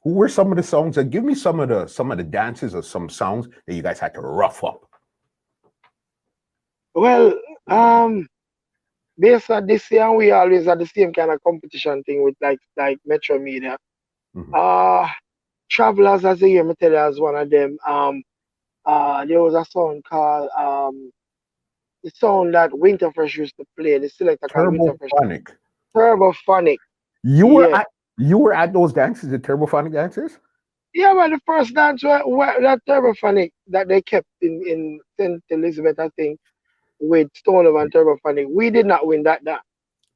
Who were some of the songs? And give me some of the dances or some songs that you guys had to rough up. Well, based on this year, we always had the same kind of competition thing with like Metro Media. Mhm. Uh Travelers as a year, me tell you, as one of them. There was a song called the song that Wynter Fresh used to play. The selector called Turbo Wynter Fresh. Phonic. Turbo Phonic. You were Yeah. at you were at those dances, the Turbo Phonic dances? Yeah, well, the first dance that Turbo Phonic that they kept in St. Elizabeth, I think, with Stone and Turbo Phonic, we did not win that dance.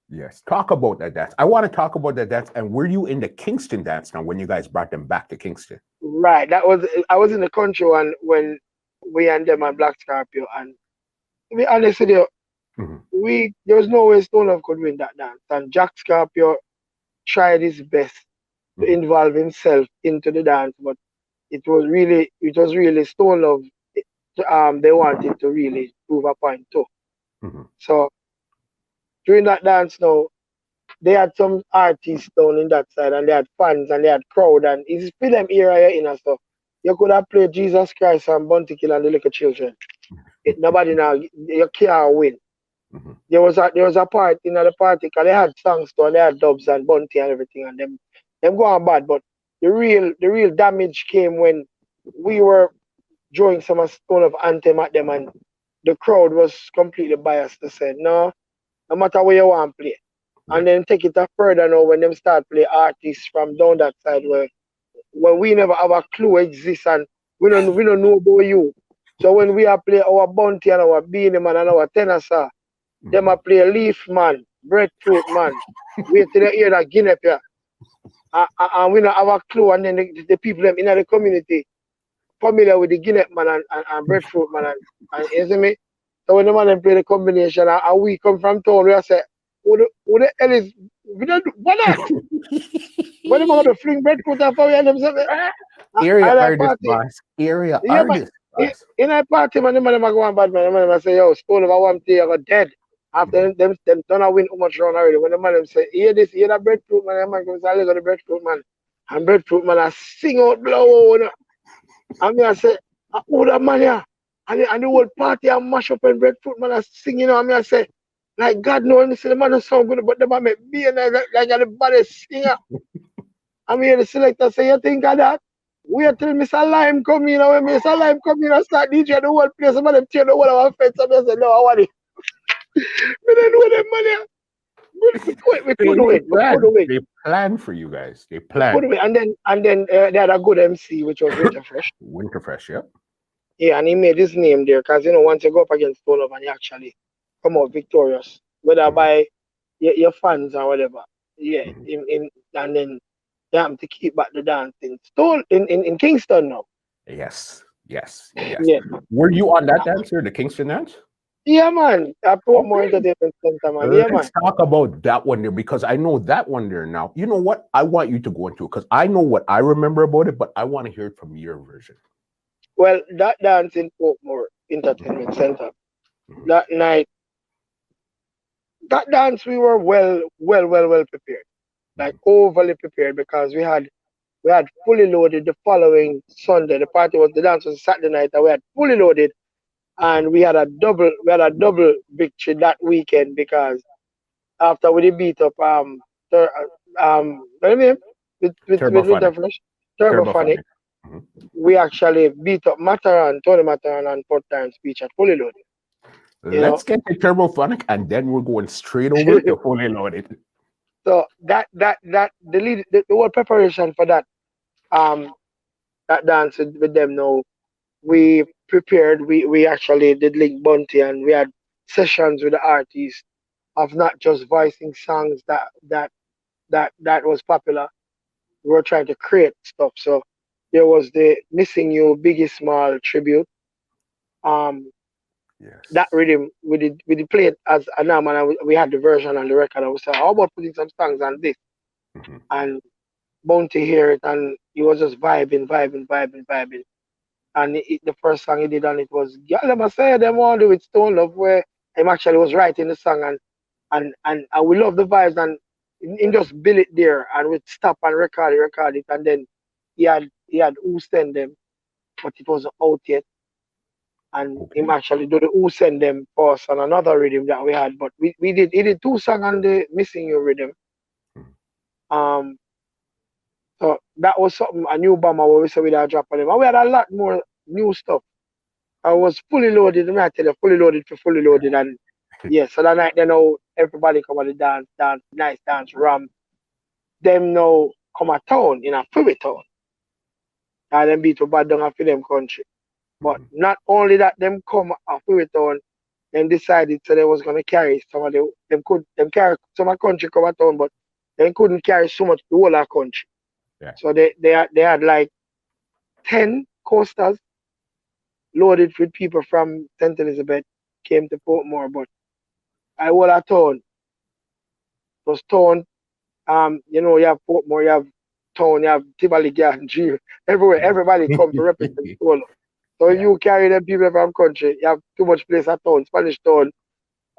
Yes. Talk about that dance. I want to talk about that dance. And were you in the Kingston dance now when you guys brought them back to Kingston? Right. That was I was in the country one when we and them and Black Scorpio, and to be honest with you, Mhm. we there was no way Stone could win that dance. And Jack Scorpio tried his best to Mhm. involve himself into the dance, but it was really Stone Love. They wanted to really prove a point too. Mhm. So during that dance now, they had some artists down in that side, and they had fans and they had crowd, and it's film area in and stuff. You could have played Jesus Christ and Bounty Kill and the Little Children. Nobody now you can't win. Mhm. There was a part in the party because they had songs too, and they had dubs and Bounty and everything, and them go on bad. But the real damage came when we were throwing some stone of anthem at them, and the crowd was completely biased to say no, no matter where you want to play. Yeah. And then take it up further now when them start play artists from down that side where we never have a clue exists, and we don't know about you. So when we are play our Bounty and our Beanie Man and our Tenor Sir, them a Mhm. play Leaf Man, Breadfruit Man. Wait till they hear that Guinea here. And we don't have a clue, and then the people them in the community familiar with the Guinea Man and Breadfruit Man, and you see me? So when the man them play the combination, and we come from town, we say, who the hell is, we don't do, what that? When the man to fling breadfruit off of you and them say, Area I like artist, party. boss. Area Yeah, but artist, boss. in a party, man, the man them a go on bad, man. The man them a say, yo, Stone of a one day I got dead. After Mhm. them done a win too much round already. When the man them say, hear this, hear that breadfruit, man, the man comes, I look at the breadfruit, man. And breadfruit, man, I sing out blow. And me I say, who that man here? And the whole party I mash up and breadfruit, man, I sing, and me I say, like God knows, me say the man is so good, but the man make me and like the baddest singer. I mean, the selector say, you think of that? Wait till Mr. Lime come in, and when Mr. Lime come in and start DJ the whole place, some of them tear the whole of our fence, and I say, no, I want it. We don't know them money. We could They win, we could planned. win, They planned for you guys. They we could planned. win. And then they had a good MC, which was Wynter Fresh. Winter Fresh, yeah. Yeah, and he made his name there, because, once you go up against Stone Love and you actually come out victorious, whether Mhm. by your fans or whatever. Yeah, Mhm. and then they happen to keep back the dancing. Stone in Kingston now. Yes, yes, yes. Yeah. Were you on that dance or the Kingston dance? Yeah, man. I put more Okay. entertainment center, man. Yeah, man. Let's talk about that one there because I know that one there now. You know what? I want you to go into it because I know what I remember about it, but I want to hear it from your version. Well, that dance in Portmore Mhm. Entertainment Center, Mhm. that night, that dance we were well prepared. Like Mhm. overly prepared, because we had fully loaded the following Sunday. The dance was Saturday night, and we had fully loaded, Mhm. and we had a double victory that weekend, because after we did beat up Tur- what do you mean? Turbo With Winter Phonic. Fresh, Turbo Turbo Phonic, Phonic. Mhm. we actually beat up Tony Mataran and Port Time Speech at fully loaded. You know, Let's get to Turbo Phonic and then we're going straight over to Fully Loaded. so that the whole preparation for um that dance with them now, Mhm. we prepared. We actually did link Bunty, and we had sessions with the artists of not just voicing songs that was popular. We were trying to create stuff. So there was the Missing You Biggie Small tribute. Um, that Yes. rhythm we did play it as a name, and we had the version on the record. And we said, how about putting some songs on this? Mhm. And Bound to hear it, and he was just vibing. And the first song he did on it was "Girl, them a say them want to do with Stone Love," where him actually was writing the song, and we love the vibes, and he just build it there, and we stop and record it, and then he had who send them, but it wasn't out yet. And Okay. him actually do the who send them for us on another rhythm that we had. But he did 2 songs on the Missing You rhythm. Um so that was something a new bomber where we said we'd drop on him. And we had a lot more new stuff. I was fully loaded, I tell you, fully loaded for fully loaded. And yeah, so that night they know everybody come at the dance, nice dance, ram. Them now come a town in a freeway town. And them beat to bad down for them country. But not only that, them come a freeway town, them decided so they was gonna carry some of them carry some of the country come a town, but they couldn't carry so much the whole of the country. Yeah. So they had like 10 coasters loaded with people from St. Elizabeth came to Portmore, but I whole a town. It was town. You have Portmore, you have town, you have Tivoli, and G. Everywhere, everybody come to represent Solo. So Yeah. you carry them people from country, you have too much place at town, Spanish town,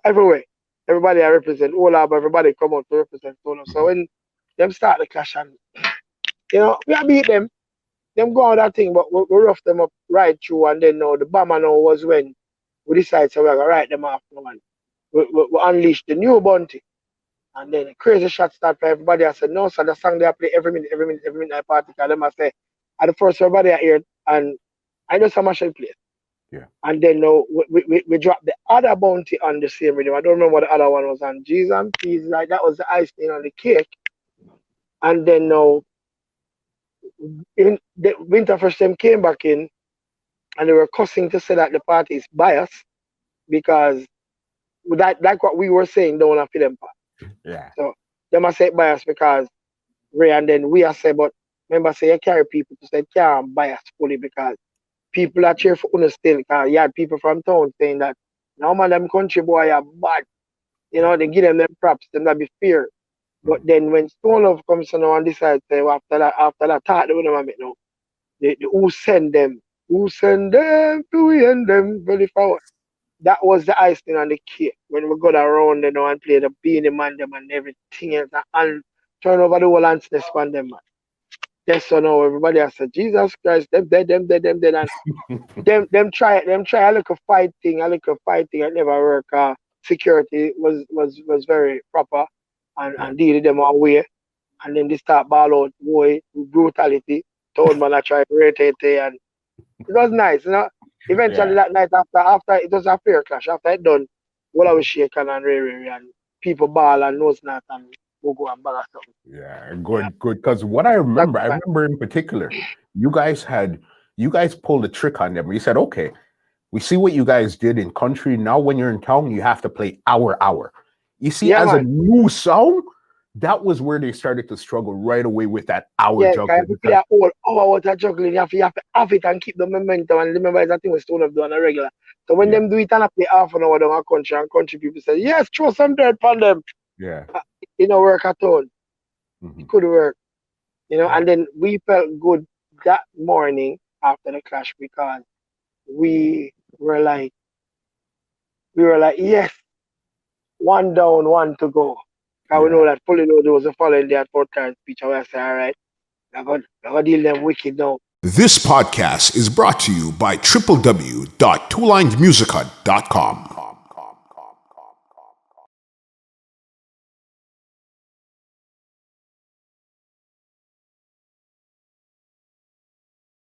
everywhere. Everybody I represent, all of everybody come out to represent Solo. So when them start the clash and we are beat them go on that thing, but we rough them up right through, and then now the bomber now was when we decided so we're gonna write them off now and we unleash the new bounty. And then crazy shots start for everybody. I said, no, so the song they play every minute I party. Cause them I say at the first everybody I heard and I know some shall play. Yeah. And then now we dropped the other bounty on the same rhythm. I don't remember what the other one was on. G's and P's, like that was the icing on the cake. And then now in the Wynter Fresh them came back in and they were cussing to say that the party is biased because that like what we were saying down after them part. Yeah. So they must say bias because Ray and then we are say, but remember say you carry people to say can't bias fully because people are cheer for us still because you had people from town saying that now man them country boy are bad. They give them props, them that be fear. But then when Stone Love comes to now and decides say well, after that talk they wouldn't make now. The who send them to we end them very forward. That was the icing on the cake when we got around and played the Beanie Man them and everything else and turn over the whole answer on them man. Yes or no, everybody has said Jesus Christ, them dead, and them try a little fight thing, it never work. Security was very proper and deal with them our way. And then they start ball out boy brutality. Told man I try to rotate and it was nice, Eventually that night after it was a fair clash. After it done, all I was shaking and ray and people ball and nose not and we'll go and bag something. Yeah, good. Because what I remember in particular, you guys pulled a trick on them. You said, okay, we see what you guys did in country. Now when you're in town, you have to play our. You see, as a new song, that was where they started to struggle right away with that hour juggling. Yeah, play a whole hour what a juggling. You have to have it and keep the momentum and remember it's a thing we still have done on a regular. So when them do it and I play half an hour down a country and country people say, yes, throw some dirt on them. Yeah. It don't work at all. It could work. And then we felt good that morning after the clash because we were like, yes, one down, one to go. Because we know that fully loaded was the following day at Fort Clarence Beach. I say, all right, I'm going to deal them wicked now. This podcast is brought to you by www.twolinesmusichut.com.